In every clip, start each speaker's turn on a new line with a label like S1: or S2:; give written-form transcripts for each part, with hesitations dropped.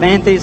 S1: 35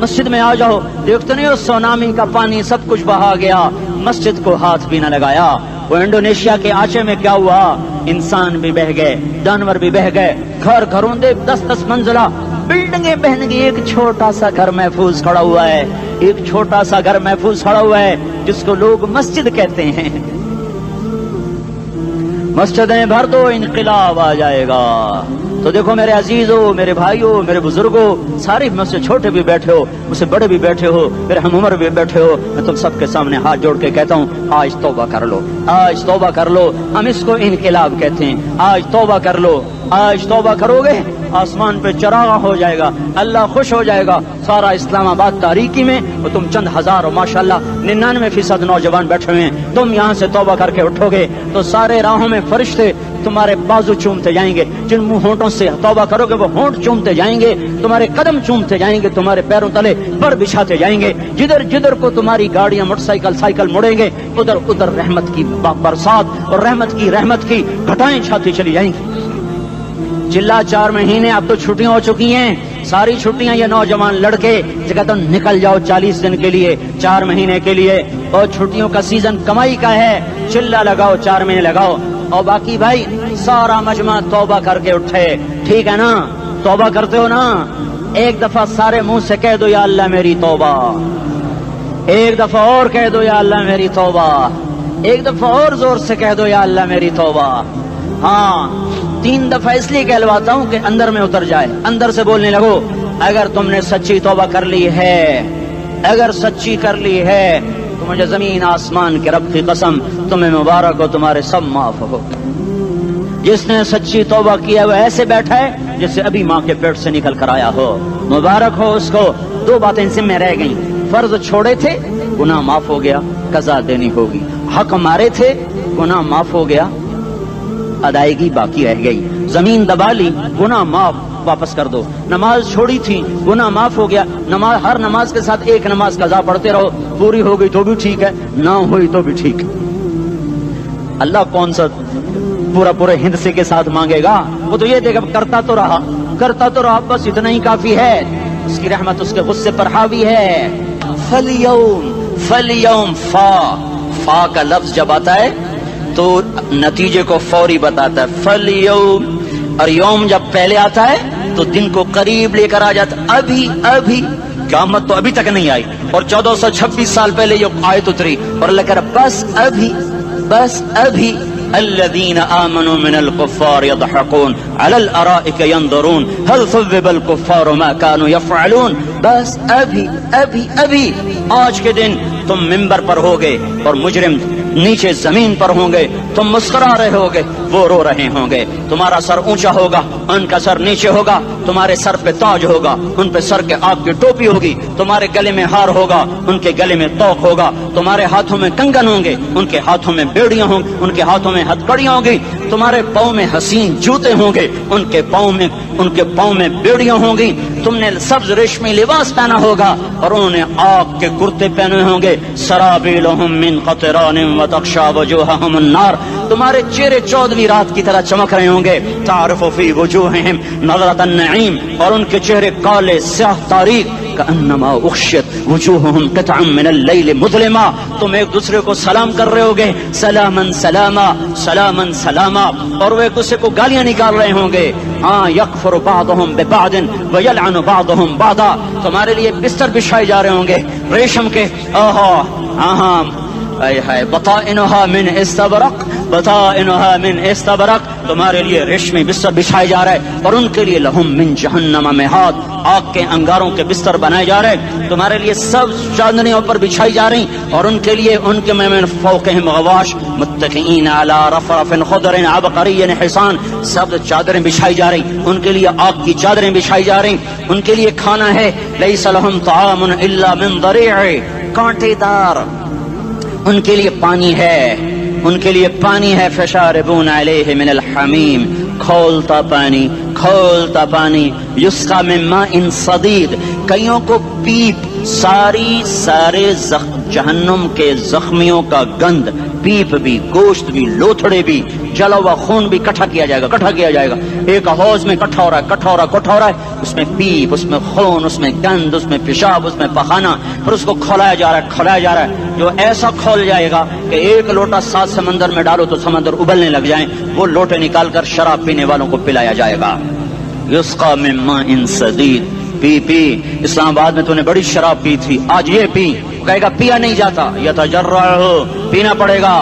S1: مسجد میں آ جاؤ. دیکھتے نہیں ہو سونامی کا پانی سب کچھ بہا گیا, مسجد کو ہاتھ بھی نہ لگایا. وہ انڈونیشیا کے آچے میں کیا ہوا, انسان بھی بہ گئے, جانور بھی بہ گئے, گھر گھروں دے 10-10 منزلہ بلڈنگیں بہن گئی. ایک چھوٹا سا گھر محفوظ کھڑا ہوا ہے, ایک چھوٹا سا گھر محفوظ کھڑا ہوا ہے جس کو لوگ مسجد کہتے ہیں. مسجدیں بھر دو, انقلاب آ جائے گا. تو دیکھو میرے عزیزو, میرے بھائیو, میرے بزرگوں, سارے مجھ سے چھوٹے بھی بیٹھے ہو, مجھ سے بڑے بھی بیٹھے ہو, میرے ہم عمر بھی بیٹھے ہو, میں تم سب کے سامنے ہاتھ جوڑ کے کہتا ہوں آج توبہ کر لو, آج توبہ کر لو. ہم اس کو انقلاب کہتے ہیں. آج توبہ کر لو. آج توبہ کرو گے آسمان پہ چراغ ہو جائے گا, اللہ خوش ہو جائے گا. سارا اسلام آباد تاریکی میں وہ تم چند ہزار اور ماشاءاللہ 99% نوجوان بیٹھے ہوئے ہیں. تم یہاں سے توبہ کر کے اٹھو گے تو سارے راہوں میں فرشتے تمہارے بازو چومتے جائیں گے. جن منہ ہونٹوں سے توبہ کرو گے وہ ہونٹ چومتے جائیں گے, تمہارے قدم چومتے جائیں گے, تمہارے پیروں تلے پر بچھاتے جائیں گے. جدھر جدھر کو تمہاری گاڑیاں موٹر سائیکل سائیکل مڑیں گے ادھر ادھر رحمت کی برسات اور رحمت کی گھٹائیں چھاتی چلی جائیں گی. چلا 4 مہینے اب تو چھٹیاں ہو چکی ہیں, ساری چھٹیاں یہ نوجوان لڑکے جگہ تو نکل جاؤ 40 دن کے لیے, 4 مہینے کے لیے. اور چھٹیوں کا سیزن کمائی کا ہے, چلا لگاؤ, 4 مہینے لگاؤ. اور باقی بھائی سارا مجمع توبہ کر کے اٹھے, ٹھیک ہے نا؟ توبہ کرتے ہو نا؟ ایک دفعہ سارے منہ سے کہہ دو یا اللہ میری توبہ, ایک دفعہ اور کہہ دو یا اللہ میری توبہ, ایک دفعہ اور زور سے کہہ دو یا اللہ میری توبہ. ہاں 3 دفعہ اس لیے کہلواتا ہوں کہ اندر میں اتر جائے, اندر سے بولنے لگو. اگر تم نے سچی توبہ کر لی ہے, اگر سچی کر لی ہے تو مجھے زمین آسمان کے رب کی قسم تمہیں مبارک ہو, تمہارے سب معاف ہو. جس نے سچی توبہ کیا وہ ایسے بیٹھا ہے جسے ابھی ماں کے پیٹ سے نکل کر آیا ہو, مبارک ہو اس کو. 2 باتیں ذمہ رہ گئیں, فرض چھوڑے تھے گناہ معاف ہو گیا, قضا دینی ہوگی. حق مارے تھے گناہ معاف ہو گیا, ادائیگی باقی رہ گئی. زمین دبا لی گناہ معاف, واپس کر دو. نماز چھوڑی تھی گناہ معاف ہو گیا, نماز ہر نماز کے ساتھ ایک نماز قضا پڑھتے رہو, پوری ہو گئی تو بھی ٹھیک ہے, نہ ہوئی تو بھی ٹھیک. اللہ کون سا پورے ہند سے کے ساتھ مانگے گا؟ وہ تو یہ دیکھا کرتا تو رہا, بس اتنا ہی کافی ہے. اس کی رحمت اس کے غصے پر حاوی ہے. فَالْيَوْمِ فا کا لفظ جب آتا ہے تو نتیجے کو فوری بتاتا ہے. فَالْيَوْمِ, اور یوم جب پہلے آتا ہے تو دن کو قریب لے کر آ جاتا. ابھی قیامت تو ابھی تک نہیں آئی, اور 1426 سال پہلے یہ آیت اتری, اور اللہ کہہ رہا بس ابھی الذين آمنوا من الكفار يضحكون على الارائك ينظرون هل ثوب الكفار ما كانوا يفعلون. بس ابھی آج کے دن تم منبر پر ہوگے اور مجرم نیچے زمین پر ہوں گے, تم مسکرا رہے ہوگے, وہ رو رہے ہوں گے. تمہارا سر اونچا ہوگا, ان کا سر نیچے ہوگا. تمہارے سر پہ تاج ہوگا, ان پہ سر کے آگ کی ٹوپی ہوگی. تمہارے گلے میں ہار ہوگا, ان کے گلے میں توق ہوگا. تمہارے ہاتھوں میں کنگن ہوں گے, ان کے ہاتھوں میں بیڑیاں ہوں گی, ان کے ہاتھوں میں ہتھکڑیاں ہوں گی. تمہارے پاؤں میں حسین جوتے ہوں گے, ان کے پاؤں میں بیڑیاں ہوں گی. تم نے سبز ریشمی لباس پہنا ہوگا اور انہوں نے آگ کے کرتے پہنے ہوں گے. سرابیلہم من قطران وتغشا وجوہہم النار. تمہارے چہرے 14ویں رات کی طرح چمک رہے ہوں گے. تعرف فی وجوہہم نظرۃ النعیم, اور ان کے چہرے کالے سیاہ تاریک. کأنما اغشیت وجوہہم قطعا من اللیل مظلما. تم ایک دوسرے کو سلام کر رہے ہوگے, سلامن سلاما سلامن سلاما, اور وہ ایک دوسرے کو گالیاں نکال رہے ہوں گے. ہاں یکفر بعضہم ببعض ویلعن بعضہم بعضا. تمہارے لیے بستر بچھائے جا رہے ہوں گے ریشم کے. بطائنها من استبرق, بطائنها من استبرق. تمہارے لیے ریشمی بستر بچھائے جا رہے, اور ان کے لیے لہم من جہنم مہاد, آگ کے انگاروں کے بستر بنائے جا رہے. تمہارے لیے سب چادریوں پر بچھائی جا رہی, اور ان کے لیے ان کے من فوقہم غواش متکئین علی رفرف خضر عبقری حسان. سب چادریں بچھائی جا رہی, ان کے لیے آگ کی چادریں بچھائی جا رہی. ان کے لیے کھانا ہے لیس لہم طعام الا من ضریع, کانٹے دار. ان کے لیے پانی ہے, ان کے لیے پانی ہے. فشاربون علیہ من الحمیم, کھولتا پانی. یسقا من ماء صدید, کئیوں کو پیپ سارے جہنم کے زخمیوں کا گند پیپ بھی، گوشت بھی، لوتھڑے بھی، جلا ہوا خون بھی اکٹھا کیا جائے گا. ایک حوض میں اکٹھا ہو رہا ہے. اس میں پیپ، اس میں خون، اس میں گند، اس میں پیشاب، اس میں پخانہ، پھر اس کو کھولایا جا رہا ہے. جو ایسا کھول جائے گا کہ ایک لوٹا 7 سمندر میں ڈالو تو سمندر ابلنے لگ جائیں، وہ لوٹے نکال کر شراب پینے والوں کو پلایا جائے گا. یسقا من ماء صدید. پی اسلام آباد میں تو نے بڑی شراب پی تھی، آج یہ پی. کہے گا پیا نہیں جاتا، یتجرعہ، پینا پڑے گا.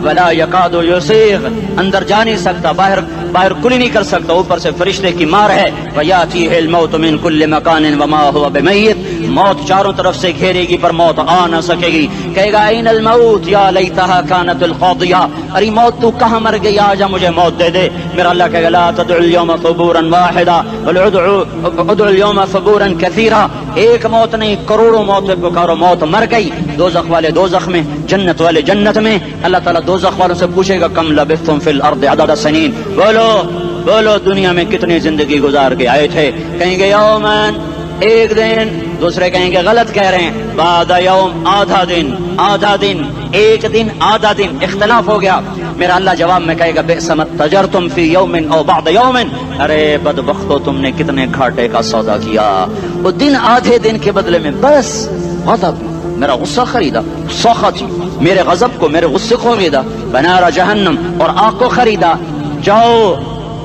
S1: ولا یکاد یسیغ، اندر جا نہیں سکتا، باہر کلی نہیں کر سکتا، اوپر سے فرشتے کی مار ہے. ویاتیہ الموت من کل مکان وما هو بمیت، موت چاروں طرف سے گھیرے گی پر موت آ نہ سکے گی. کہے گا این الموت یا لیتہا کانت القاضیہ، ارے موت تو کہاں مر گئی، آجا مجھے موت دے دے. میرا اللہ کہے گا لا تدعو اليوم ثبورا واحدا بل ادعو اليوم ثبورا کثیرا. ایک موت نہیں، کروڑوں موتیں پکارو. موت مر گئی، دوزخ والے دوزخ میں، جنت والے جنت میں. اللہ تعالیٰ دوزخ والوں سے پوچھے گا کم لبثتم فی الارض عدد سنین، بولو دنیا میں کتنی زندگی گزار کے آئے تھے. کہیں گے یومن، ایک دن. دوسرے کہیں گے غلط کہہ رہے ہیں، بعد یوم، آدھا دن، ایک دن، آدھا دن، اختلاف ہو گیا. میرا اللہ جواب میں کہے گا بئس ما تجرتم فی یوم او بعد یوم، ارے بدبختو تم نے کتنے گھاٹے کا سودا کیا. وہ دن آدھے دن کے بدلے میں بس غضب، میرا غصہ خریدا، سخط میرے غضب کو، میرے غصے کو خریدا. بنار جہنم، اور آگ کو خریدا. جاؤ،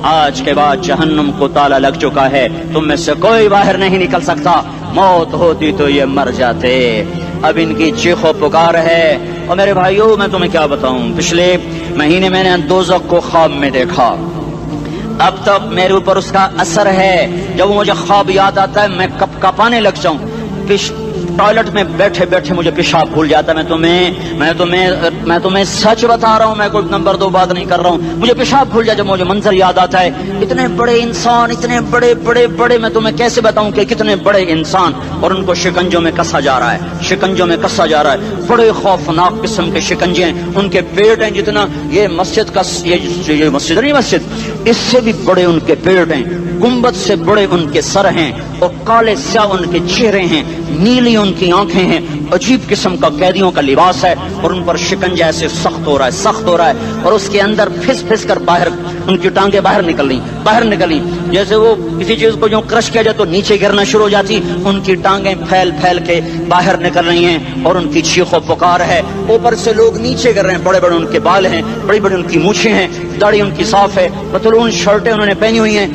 S1: آج کے بعد جہنم کو تالا لگ چکا ہے، تم میں سے کوئی باہر نہیں نکل سکتا. موت ہوتی تو یہ مر جاتے. اب ان کی چیخو پکار ہے. اور میرے بھائیوں میں تمہیں کیا بتاؤں، پچھلے مہینے میں نے دوزخ کو خواب میں دیکھا. اب تک میرے اوپر اس کا اثر ہے. جب مجھے خواب یاد آتا ہے میں کپ کپانے لگ جاؤں. ٹوائلٹ میں بیٹھے بیٹھے مجھے پیشاب بھول جاتا ہے. میں تمہیں سچ بتا رہا ہوں، میں کوئی نمبر 2 بات نہیں کر رہا ہوں. مجھے پیشاب بھول جاتا ہے جب مجھے منظر یاد آتا ہے. اتنے بڑے انسان، اتنے بڑے میں تمہیں کیسے بتاؤں کہ کتنے بڑے انسان، اور ان کو شکنجوں میں کسا جا رہا ہے. بڑے خوفناک قسم کے شکنجے ہیں. ان کے پیٹ ہیں جتنا یہ مسجد کا، یہ مسجد نہیں، مسجد اس سے بھی بڑے ان کے پیٹ ہیں. گنبد سے بڑے ان کے سر ہیں، اور کالے سیاہ ان کے چہرے ہیں، نیلی ان کی آنکھیں ہیں. عجیب قسم کا قیدیوں کا لباس ہے، اور ان پر شکنجہ ایسے سخت ہو رہا ہے. اور اس کے اندر پھس کر باہر ان کی ٹانگیں باہر نکلی جیسے وہ کسی چیز کو جو کرش کیا جائے تو نیچے گرنا شروع ہو جاتی. ان کی ٹانگیں پھیل کے باہر نکل رہی ہیں، اور ان کی چیخ و پکار ہے. اوپر سے لوگ نیچے گر رہے ہیں. بڑے ان کے بال ہیں، بڑی ان کی مونچھیں ہیں، داڑھی ان کی صاف ہے، پتلون شرٹیں انہوں نے پہنی ہوئی ہیں.